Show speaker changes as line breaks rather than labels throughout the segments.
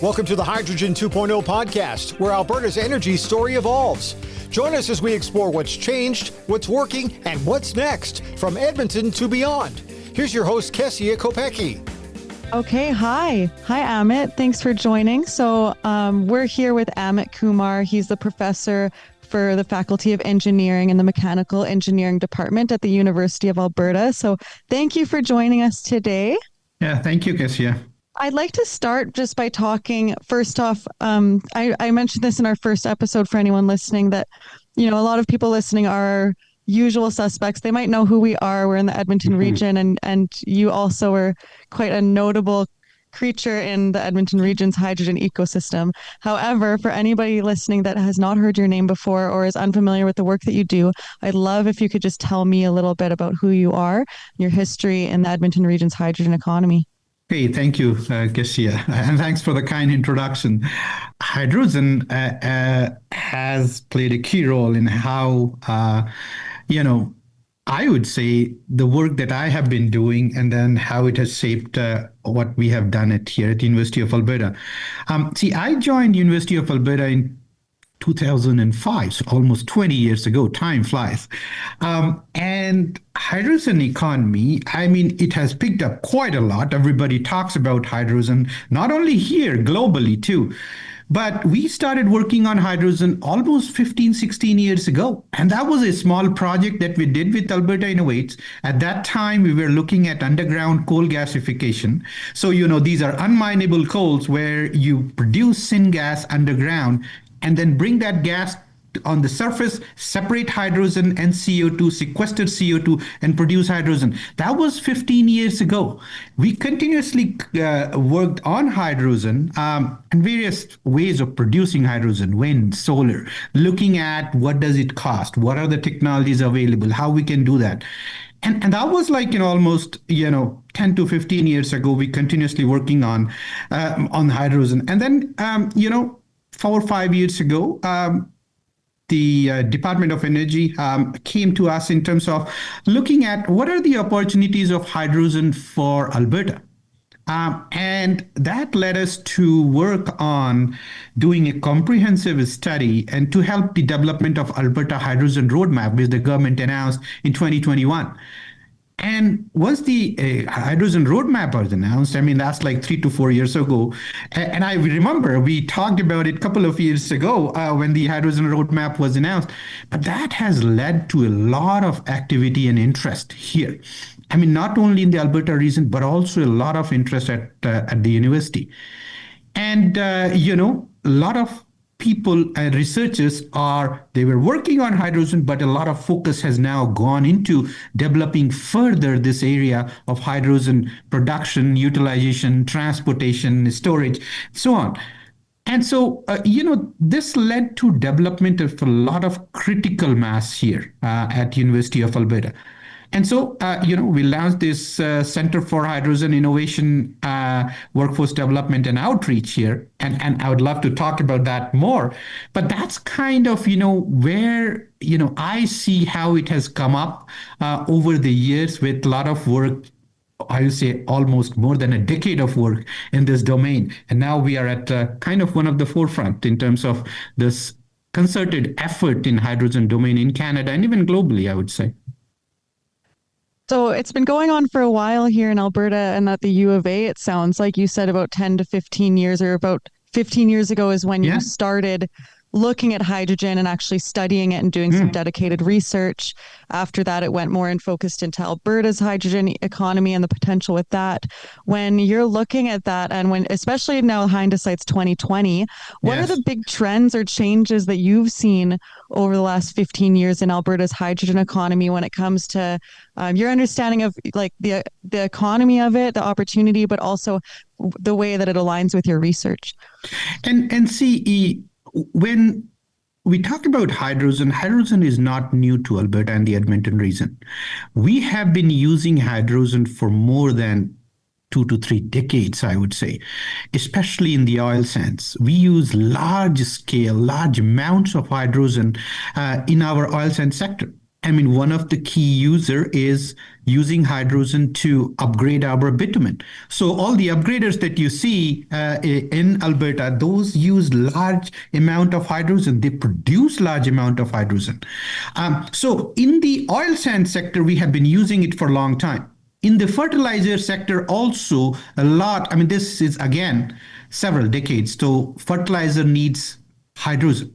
Welcome to the Hydrogen 2.0 podcast, where Alberta's energy story evolves. Join us as we explore what's changed, what's working, and what's next, from Edmonton to beyond. Here's your host, Kessia Kopecky.
Okay, hi. Hi, Amit. Thanks for joining. So we're here with Amit Kumar. He's the professor for the Faculty of Engineering in the Mechanical Engineering Department at the University of Alberta. So thank you for joining us today.
Yeah, thank you, Kessia.
I'd like to start just by talking, first off, I mentioned this in our first episode for anyone listening that, a lot of people listening are usual suspects. They might know who we are. We're in the Edmonton region, and you also are quite a notable creature in the Edmonton region's hydrogen ecosystem. However, for anybody listening that has not heard your name before or is unfamiliar with the work that you do, I'd love if you could just tell me a little bit about who you are, your history in the Edmonton region's hydrogen economy.
Hey, thank you, Kessia, and thanks for the kind introduction. Hydrogen has played a key role in how, I would say the work that I have been doing and then how it has shaped what we have done here at the University of Alberta. I joined University of Alberta in 2005, so almost 20 years ago. Time flies. And hydrogen economy, it has picked up quite a lot. Everybody talks about hydrogen, not only here, globally too. But we started working on hydrogen almost 15, 16 years ago. And that was a small project that we did with Alberta Innovates. At that time, we were looking at underground coal gasification. So, these are unminable coals where you produce syngas underground and then bring that gas on the surface, separate hydrogen and CO2, sequester CO2, and produce hydrogen. That was 15 years ago. We continuously worked on hydrogen and various ways of producing hydrogen, wind, solar, looking at what does it cost, what are the technologies available, how we can do that. And that was almost 10 to 15 years ago. We continuously working on hydrogen. And then 4 or 5 years ago, the Department of Energy came to us in terms of looking at what are the opportunities of hydrogen for Alberta. And that led us to work on doing a comprehensive study and to help the development of Alberta Hydrogen Roadmap, which the government announced in 2021. And once the hydrogen roadmap was announced, that's like 3 to 4 years ago. And I remember we talked about it a couple of years ago when the hydrogen roadmap was announced. But that has led to a lot of activity and interest here. Not only in the Alberta region, but also a lot of interest at the university. And, a lot of people and researchers they were working on hydrogen, but a lot of focus has now gone into developing further this area of hydrogen production, utilization, transportation, storage, so on. And so, this led to development of a lot of critical mass here at University of Alberta. And so, we launched this Center for Hydrogen Innovation, Workforce Development and Outreach here. And I would love to talk about that more. But that's kind of, where, I see how it has come up over the years with a lot of work. I would say almost more than a decade of work in this domain. And now we are at kind of one of the forefront in terms of this concerted effort in hydrogen domain in Canada and even globally, I would say.
So it's been going on for a while here in Alberta and at the U of A, it sounds like you said about 10 to 15 years, or about 15 years ago is when you started looking at hydrogen and actually studying it and doing some dedicated research. After that, it went more and focused into Alberta's hydrogen economy and the potential with that. When you're looking at that, and when, especially now hindsight's 2020, what are the big trends or changes that you've seen over the last 15 years in Alberta's hydrogen economy when it comes to your understanding of like the economy of it, the opportunity, but also the way that it aligns with your research?
And see, when we talk about hydrogen is not new to Alberta and the Edmonton region. We have been using hydrogen for more than 2 to 3 decades, I would say, especially in the oil sands. We use large amounts of hydrogen in our oil sands sector. I mean, one of the key user is using hydrogen to upgrade our bitumen. So all the upgraders that you see in Alberta, those use large amount of hydrogen. They produce large amount of hydrogen. So in the oil sand sector, we have been using it for a long time. In the fertilizer sector also a lot. I mean, this is again several decades. So fertilizer needs hydrogen.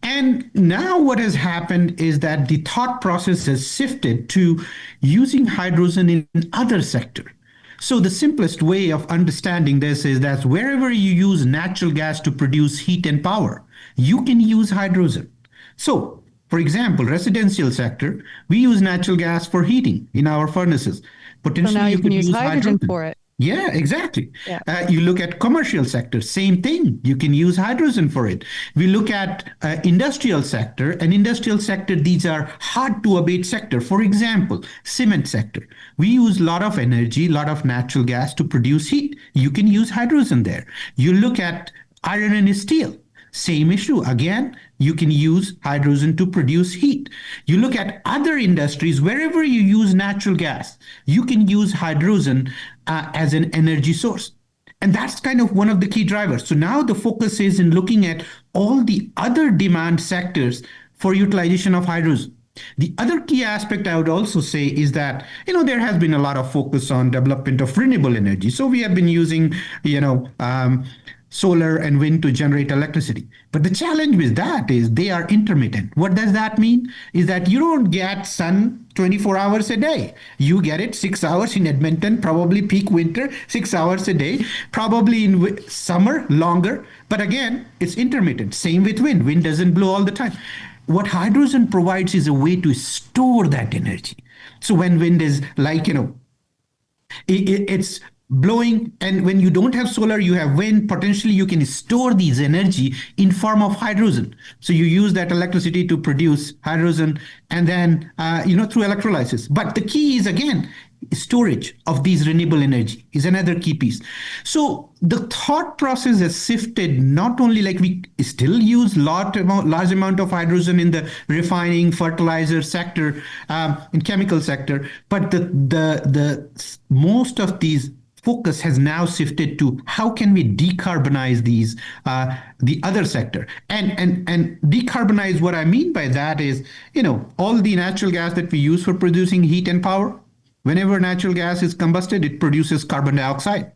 And now what has happened is that the thought process has shifted to using hydrogen in other sector. So the simplest way of understanding this is that wherever you use natural gas to produce heat and power, you can use hydrogen. So, for example, residential sector, we use natural gas for heating in our furnaces.
So now
Potentially,
you
you
can
could
use
use
hydrogen
hydrogen.
for it.
Yeah, exactly.
Yeah.
You look at commercial sector, same thing. You can use hydrogen for it. We look at industrial sector, and industrial sector, these are hard to abate sector. For example, cement sector. We use a lot of energy, a lot of natural gas to produce heat. You can use hydrogen there. You look at iron and steel. Same issue. Again, you can use hydrogen to produce heat. You look at other industries, wherever you use natural gas, you can use hydrogen as an energy source. And that's kind of one of the key drivers. So now the focus is in looking at all the other demand sectors for utilization of hydrogen. The other key aspect I would also say is that, there has been a lot of focus on development of renewable energy. So we have been using, solar and wind to generate electricity. But the challenge with that is they are intermittent. What does that mean? Is that you don't get sun 24 hours a day. You get it 6 hours in Edmonton, probably peak winter, 6 hours a day, probably in summer longer. But again, it's intermittent. Same with wind. Wind doesn't blow all the time. What hydrogen provides is a way to store that energy. So when wind is like, it's blowing, and when you don't have solar, you have wind, potentially you can store these energy in form of hydrogen. So you use that electricity to produce hydrogen, and then through electrolysis. But the key is, again, storage of these renewable energy is another key piece. So the thought process has shifted. Not only like we still use large amount of hydrogen in the refining, fertilizer sector, in chemical sector, but the most of these focus has now shifted to how can we decarbonize these the other sector, and decarbonize. What I mean by that is, all the natural gas that we use for producing heat and power, whenever natural gas is combusted, it produces carbon dioxide.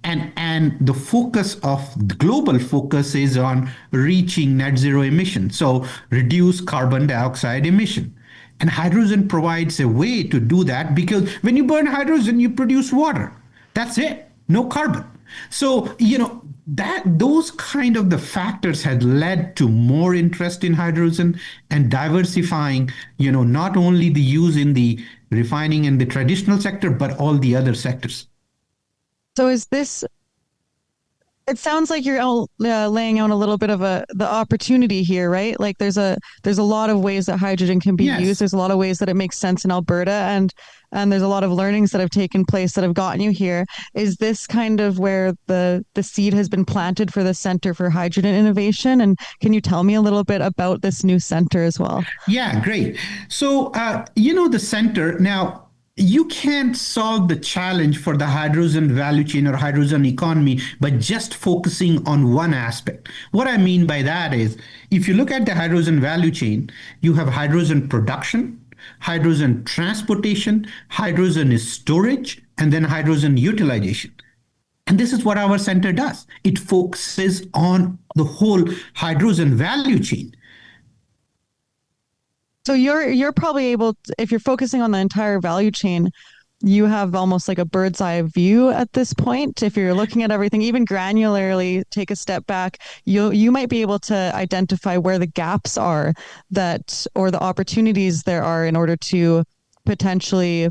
And the focus of the global focus is on reaching net zero emission, so reduce carbon dioxide emission. And hydrogen provides a way to do that, because when you burn hydrogen, you produce water. That's it, no carbon. So, that those kind of the factors had led to more interest in hydrogen and diversifying, not only the use in the refining and the traditional sector, but all the other sectors.
So it sounds like you're all, laying out a little bit of the opportunity here, right? Like there's a lot of ways that hydrogen can be used. There's a lot of ways that it makes sense in Alberta, and there's a lot of learnings that have taken place that have gotten you here. Is this kind of where the seed has been planted for the Center for Hydrogen Innovation? And can you tell me a little bit about this new center as well?
Yeah, great. So, the center now, you can't solve the challenge for the hydrogen value chain or hydrogen economy by just focusing on one aspect. What I mean by that is, if you look at the hydrogen value chain, you have hydrogen production, hydrogen transportation, hydrogen storage, and then hydrogen utilization. And this is what our center does. It focuses on the whole hydrogen value chain.
So you're probably able to, if you're focusing on the entire value chain, you have almost like a bird's eye view at this point. If you're looking at everything, even granularly, take a step back, you might be able to identify where the gaps are or the opportunities there are in order to potentially,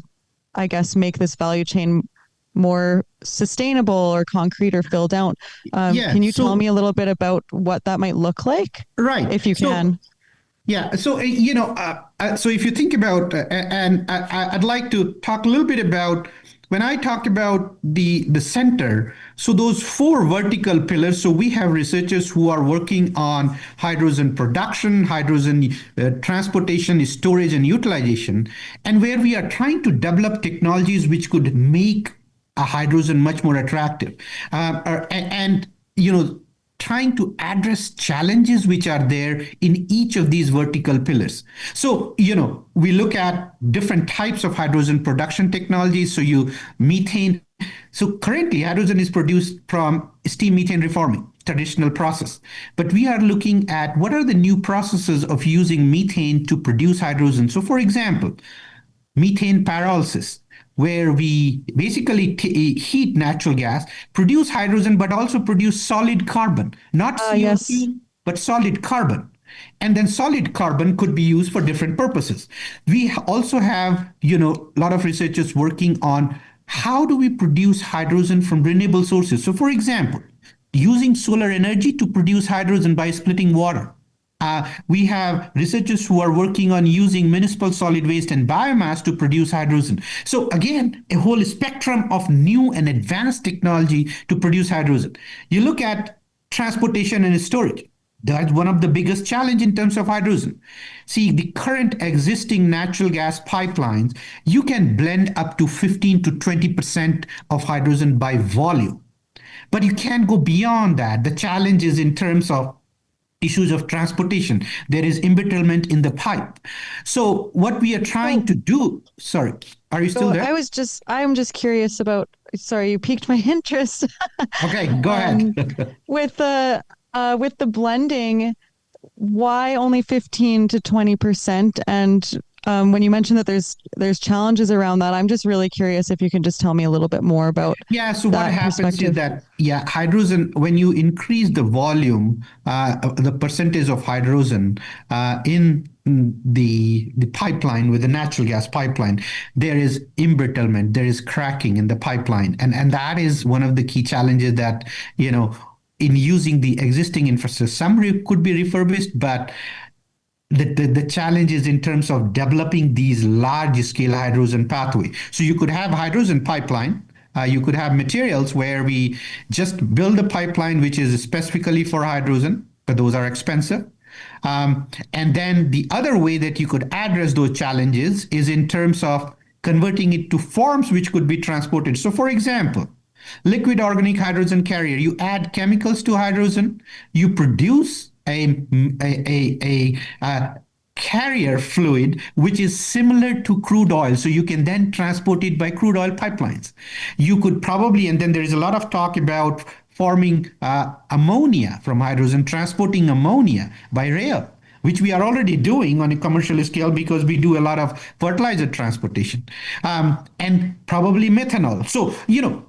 I guess, make this value chain more sustainable or concrete or filled out. Can you tell me a little bit about what that might look like?
Right.
If you can.
Yeah. So, so if you think about, and I'd like to talk a little bit about when I talk about the center, so those four vertical pillars, so we have researchers who are working on hydrogen production, hydrogen transportation, storage, and utilization, and where we are trying to develop technologies which could make a hydrogen much more attractive, and trying to address challenges which are there in each of these vertical pillars. So, we look at different types of hydrogen production technologies. So methane. So currently hydrogen is produced from steam methane reforming, traditional process. But we are looking at what are the new processes of using methane to produce hydrogen. So for example, methane pyrolysis, where we basically heat natural gas, produce hydrogen, but also produce solid carbon, not CO2,
Yes.
but solid carbon. And then solid carbon could be used for different purposes. We also have, a lot of researchers working on how do we produce hydrogen from renewable sources. So for example, using solar energy to produce hydrogen by splitting water. We have researchers who are working on using municipal solid waste and biomass to produce hydrogen. So again, a whole spectrum of new and advanced technology to produce hydrogen. You look at transportation and storage. That's one of the biggest challenge in terms of hydrogen. See, the current existing natural gas pipelines, you can blend up to 15 to 20% of hydrogen by volume. But you can't go beyond that. The challenge is in terms of issues of transportation. There is embrittlement in the pipe. So what we are trying to do, sorry, are you still there?
I'm just curious about, sorry, you piqued my interest.
Okay, go ahead.
With the blending, why only 15 to 20%? And when you mentioned that there's challenges around that, I'm just really curious if you can just tell me a little bit more about.
Yeah, so what happens is that, hydrogen, when you increase the volume, the percentage of hydrogen in the pipeline with the natural gas pipeline, there is embrittlement, there is cracking in the pipeline. And that is one of the key challenges that, in using the existing infrastructure. Some could be refurbished, but the challenge is in terms of developing these large scale hydrogen pathway. So you could have hydrogen pipeline. You could have materials where we just build a pipeline which is specifically for hydrogen, but those are expensive. And then the other way that you could address those challenges is in terms of converting it to forms which could be transported. So for example, liquid organic hydrogen carrier, you add chemicals to hydrogen, you produce a carrier fluid which is similar to crude oil, so you can then transport it by crude oil pipelines. You could probably, and then there is a lot of talk about forming ammonia from hydrogen, transporting ammonia by rail, which we are already doing on a commercial scale because we do a lot of fertilizer transportation, and probably methanol. So,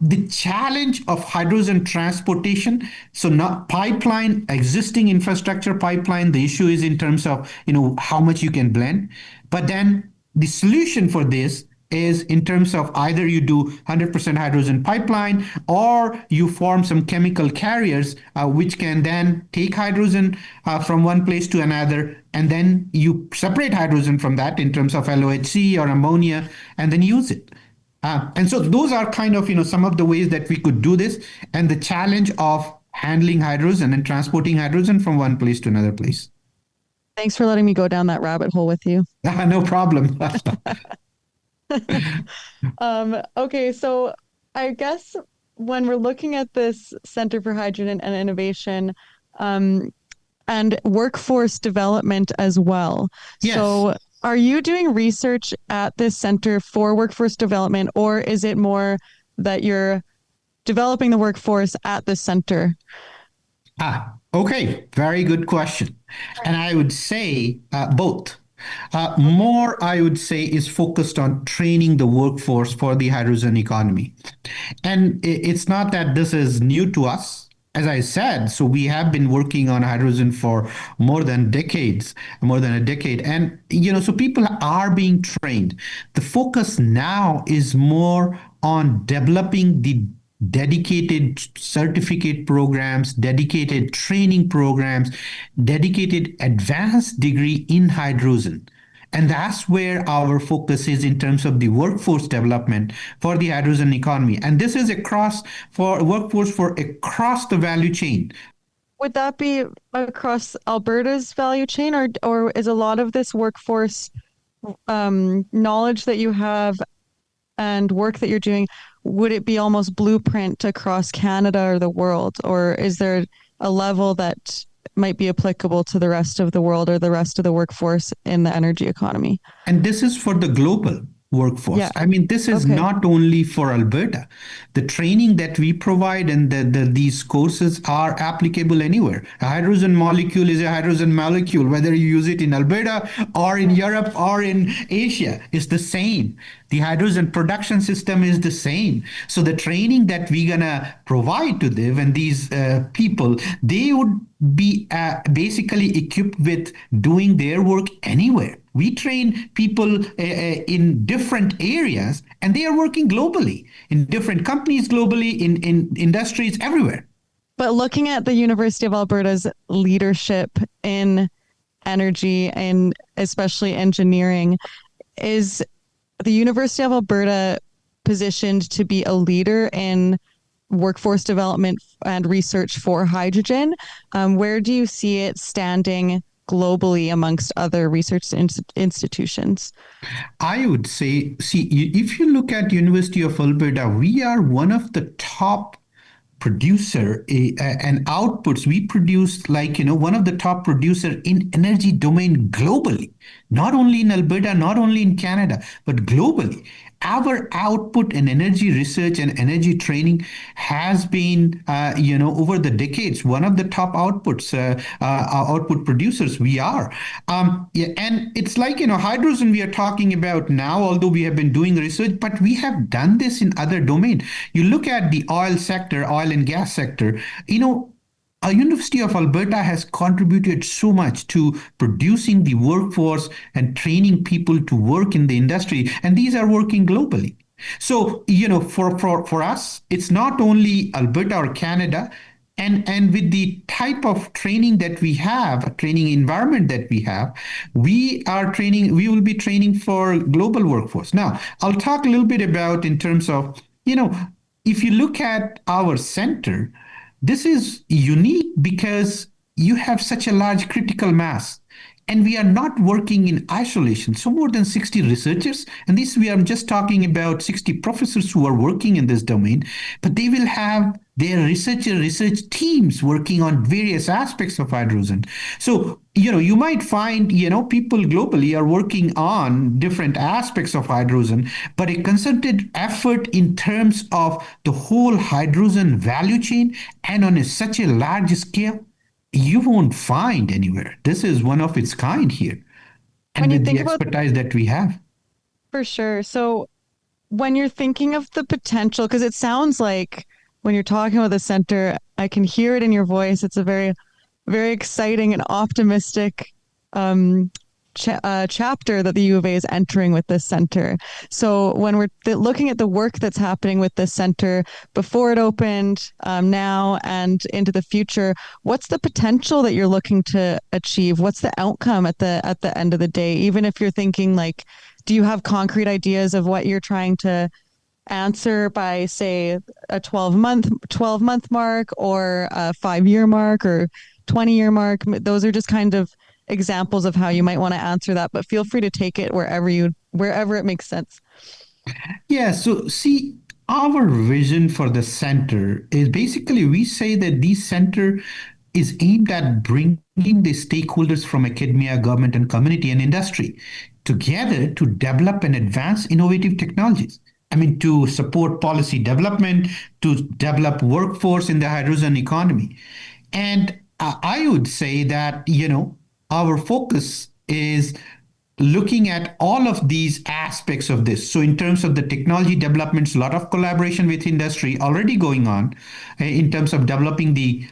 the challenge of hydrogen transportation, so not pipeline, existing infrastructure pipeline, the issue is in terms of, how much you can blend. But then the solution for this is in terms of either you do 100% hydrogen pipeline or you form some chemical carriers which can then take hydrogen from one place to another, and then you separate hydrogen from that in terms of LOHC or ammonia and then use it. And so those are kind of, some of the ways that we could do this, and the challenge of handling hydrogen and transporting hydrogen from one place to another place.
Thanks for letting me go down that rabbit hole with you.
No problem.
Okay, so I guess when we're looking at this Center for Hydrogen and Innovation, and workforce development as well.
Yes.
So are you doing research at this center for workforce development, or is it more that you're developing the workforce at the center?
Okay. Very good question. And I would say both. More, I would say, is focused on training the workforce for the hydrogen economy. And it's not that this is new to us. As I said, so we have been working on hydrogen for more than a decade. And, so people are being trained. The focus now is more on developing the dedicated certificate programs, dedicated training programs, dedicated advanced degree in hydrogen. And that's where our focus is in terms of the workforce development for the hydrogen economy. And this is across for workforce for across the value chain.
Would that be across Alberta's value chain, or is a lot of this workforce knowledge that you have and work that you're doing, would it be almost blueprint across Canada or the world? Or is there a level that might be applicable to the rest of the world or the rest of the workforce in the energy economy?
And this is for the global workforce.
Yeah.
I mean, this is not only for Alberta. The training that we provide and these courses are applicable anywhere. A hydrogen molecule is a hydrogen molecule, whether you use it in Alberta or in Europe or in Asia, is the same. The hydrogen production system is the same. So the training that we're gonna provide to them and these people, they would be basically equipped with doing their work anywhere. We train people in different areas, and they are working globally, in different companies globally, in industries everywhere.
But looking at the University of Alberta's leadership in energy and especially engineering, is the University of Alberta positioned to be a leader in workforce development and research for hydrogen? Where do you see it standing globally amongst other research institutions?
I would say, if you look at University of Alberta, we are one of the top producer and outputs. We produce one of the top producer in energy domain globally, not only in Alberta, not only in Canada, but globally. Our output in energy research and energy training has been, over the decades, one of the top outputs, output producers we are. And it's like, hydrogen we are talking about now, although we have been doing research, but we have done this in other domains. You look at the oil sector, oil and gas sector, University of Alberta has contributed so much to producing the workforce and training people to work in the industry, and these are working globally. So, for us, it's not only Alberta or Canada, and with the type of training that we have, training environment that we have, we will be training for global workforce. Now, I'll talk a little bit about in terms of, if you look at our center, this is unique because you have such a large critical mass, and we are not working in isolation. So more than 60 researchers, and I'm just talking about 60 professors who are working in this domain, but they will have their research teams working on various aspects of hydrogen. So, you might find, people globally are working on different aspects of hydrogen, but a concerted effort in terms of the whole hydrogen value chain and on such a large scale, you won't find anywhere. This is one of its kind here. And with the expertise that we have.
For sure. So when you're thinking of the potential, because it sounds like when you're talking about the center, I can hear it in your voice. It's a very, very exciting and optimistic chapter that the U of A is entering with this center. So when we're looking at the work that's happening with this center before it opened, now and into the future, what's the potential that you're looking to achieve? What's the outcome at the end of the day? Even if you're thinking do you have concrete ideas of what you're trying to answer by, say, a 12-month mark or a 5-year mark or 20-year mark? Those are just kind of examples of how you might want to answer that, but feel free to take it wherever it makes sense.
Yeah, so see, our vision for the center is basically, we say that the center is aimed at bringing the stakeholders from academia, government, and community and industry together to develop and advance innovative technologies. I mean, to support policy development, to develop workforce in the hydrogen economy. And I would say that, our focus is looking at all of these aspects of this. So in terms of the technology developments, a lot of collaboration with industry already going on in terms of developing the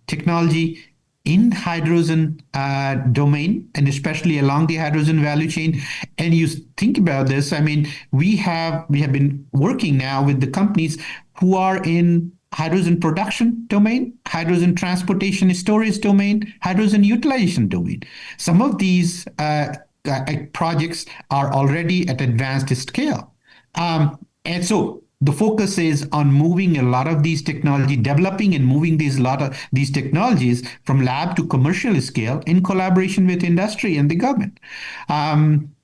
technology in hydrogen domain, and especially along the hydrogen value chain. And you think about this, I mean, we have been working now with the companies who are in hydrogen production domain, hydrogen transportation storage domain, hydrogen utilization domain. Some of these projects are already at advanced scale. And so the focus is on moving a lot of these technology, developing and moving these technologies from lab to commercial scale in collaboration with industry and the government.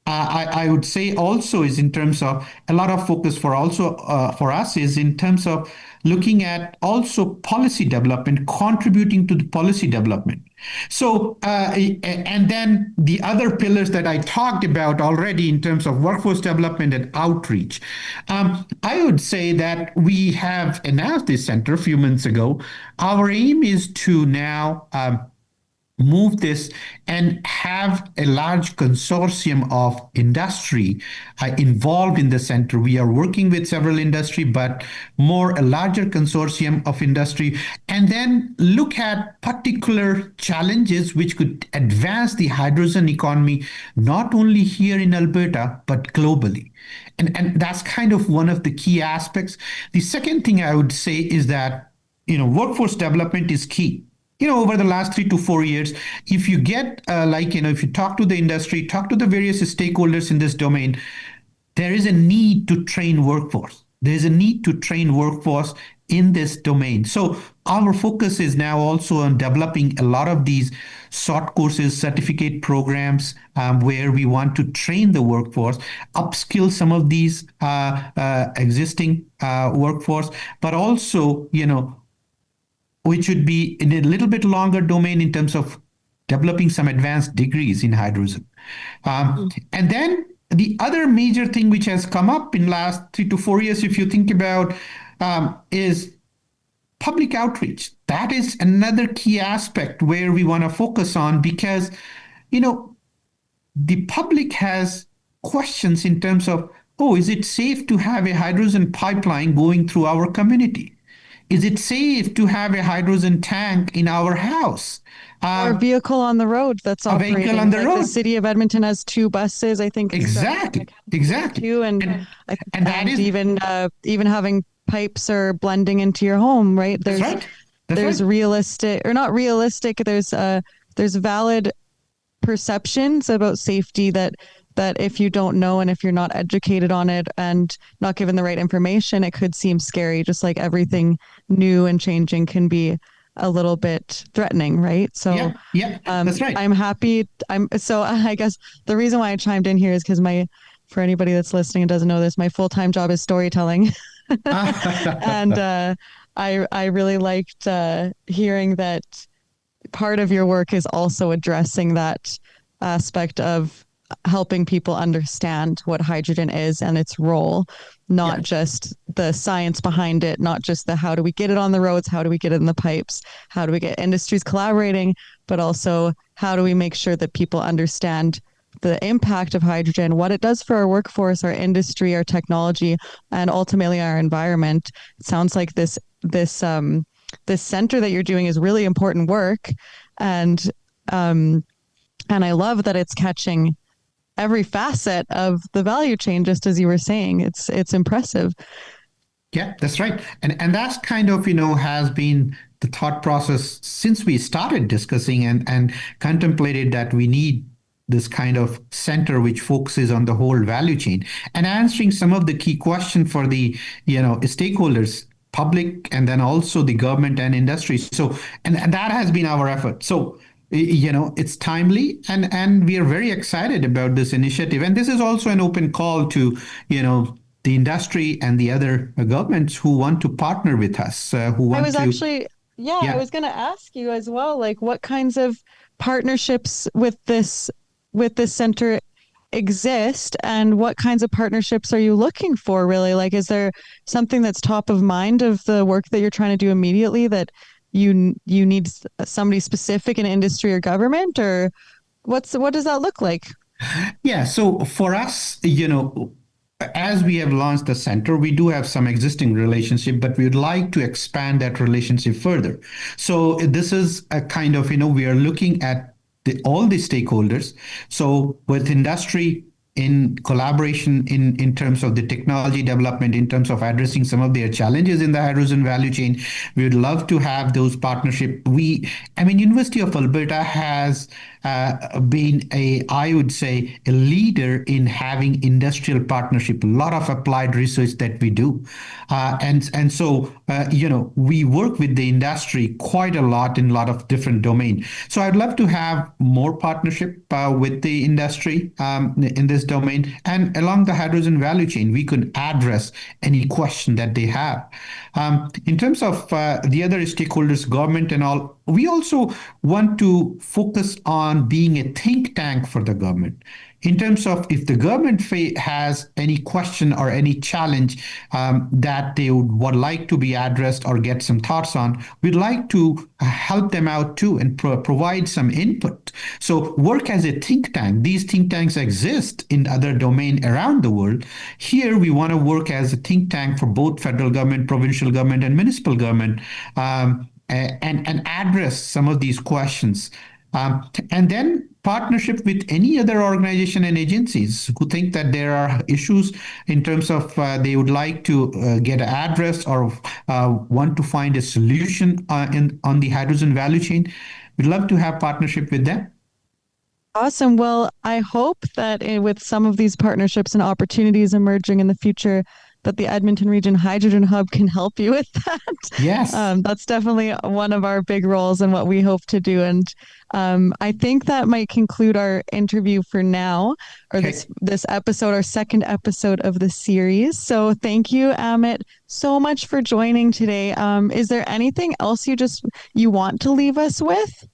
I would say also is in terms of a lot of focus for us is in terms of looking at also policy development, contributing to the policy development. So, and then the other pillars that I talked about already in terms of workforce development and outreach. I would say that we have announced this center a few months ago. Our aim is to now move this and have a large consortium of industry involved in the center. We are working with several industry, but a larger consortium of industry, and then look at particular challenges which could advance the hydrogen economy, not only here in Alberta, but globally. And that's kind of one of the key aspects. The second thing I would say is that, workforce development is key. Over the last 3 to 4 years, if you get if you talk to the industry, talk to the various stakeholders in this domain, there is a need to train workforce. There's a need to train workforce in this domain. So our focus is now also on developing a lot of these short courses, certificate programs, where we want to train the workforce, upskill some of these existing workforce, but also, which would be in a little bit longer domain in terms of developing some advanced degrees in hydrogen. And then the other major thing which has come up in last 3 to 4 years, if you think about, is public outreach. That is another key aspect where we want to focus on because, the public has questions in terms of, is it safe to have a hydrogen pipeline going through our community? Is it safe to have a hydrogen tank in our house?
Or a vehicle on the road that's operating. A vehicle on the road. The city of Edmonton has 2 buses, I think.
Exactly.
Too, and that is even having pipes or blending into your home, right? There's
right.
Realistic or not realistic. There's valid perceptions about safety that if you don't know and if you're not educated on it and not given the right information, it could seem scary, just like everything new and changing can be a little bit threatening, right? So
that's right.
I'm happy. So I guess the reason why I chimed in here is because for anybody that's listening and doesn't know this, my full-time job is storytelling. And I really liked hearing that part of your work is also addressing that aspect of helping people understand what hydrogen is and its role, not just the science behind it, not just the how do we get it on the roads, how do we get it in the pipes, how do we get industries collaborating, but also how do we make sure that people understand the impact of hydrogen, what it does for our workforce, our industry, our technology, and ultimately our environment. It sounds like this center that you're doing is really important work, and I love that it's catching every facet of the value chain, just as you were saying. It's impressive.
Yeah, that's right. And that's kind of, has been the thought process since we started discussing and contemplated that we need this kind of center which focuses on the whole value chain and answering some of the key questions for the, stakeholders, public, and then also the government and industry. So, and that has been our effort. So, it's timely and we are very excited about this initiative. And this is also an open call to, the industry and the other governments who want to partner with us, I was going
to ask you as well, like what kinds of partnerships with this center exist and what kinds of partnerships are you looking for really? Like, is there something that's top of mind of the work that you're trying to do immediately that you need somebody specific in industry or government, or what does that look like?
Yeah. So for us, as we have launched the center, we do have some existing relationship, but we'd like to expand that relationship further. So this is a kind of, we are looking at all the stakeholders. So with industry, in collaboration in terms of the technology development, in terms of addressing some of their challenges in the hydrogen value chain. We would love to have those partnerships. University of Alberta has been I would say, a leader in having industrial partnership, a lot of applied research that we do. And so, we work with the industry quite a lot in a lot of different domains. So I'd love to have more partnership with the industry in this domain. And along the hydrogen value chain, we could address any question that they have. In terms of the other stakeholders, government and all, we also want to focus on being a think tank for the government. In terms of if the government has any question or any challenge that they would like to be addressed or get some thoughts on, we'd like to help them out too and provide some input. So work as a think tank. These think tanks exist in other domains around the world. Here we want to work as a think tank for both federal government, provincial government, and municipal government, and address some of these questions. And then partnership with any other organization and agencies who think that there are issues in terms of they would like to get addressed or want to find a solution on the hydrogen value chain. We'd love to have partnership with them.
Awesome. Well, I hope that with some of these partnerships and opportunities emerging in the future, that the Edmonton Region Hydrogen Hub can help you with that.
Yes.
That's definitely one of our big roles and what we hope to do. And I think that might conclude our interview for now, or this episode, our second episode of the series. So thank you, Amit, so much for joining today. Is there anything else you want to leave us with?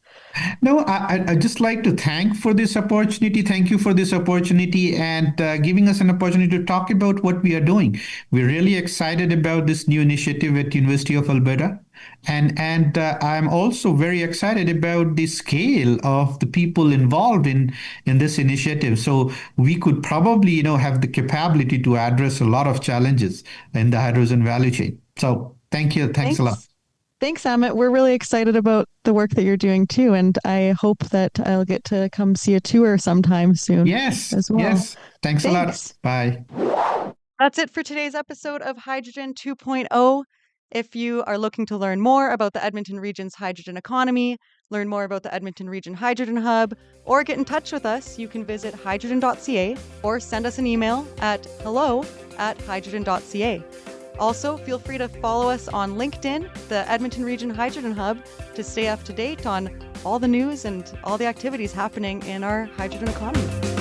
No, I just like to thank for this opportunity. Thank you for this opportunity and giving us an opportunity to talk about what we are doing. We're really excited about this new initiative at University of Alberta. And I'm also very excited about the scale of the people involved in this initiative. So we could probably, have the capability to address a lot of challenges in the hydrogen value chain. So thank you. Thanks a lot.
Thanks, Amit. We're really excited about the work that you're doing too, and I hope that I'll get to come see a tour sometime soon.
Yes,
as well.
Yes. Thanks a lot. Bye.
That's it for today's episode of Hydrogen 2.0. If you are looking to learn more about the Edmonton Region's hydrogen economy, learn more about the Edmonton Region Hydrogen Hub, or get in touch with us, you can visit hydrogen.ca or send us an email at hello@hydrogen.ca. Also, feel free to follow us on LinkedIn, the Edmonton Region Hydrogen Hub, to stay up to date on all the news and all the activities happening in our hydrogen economy.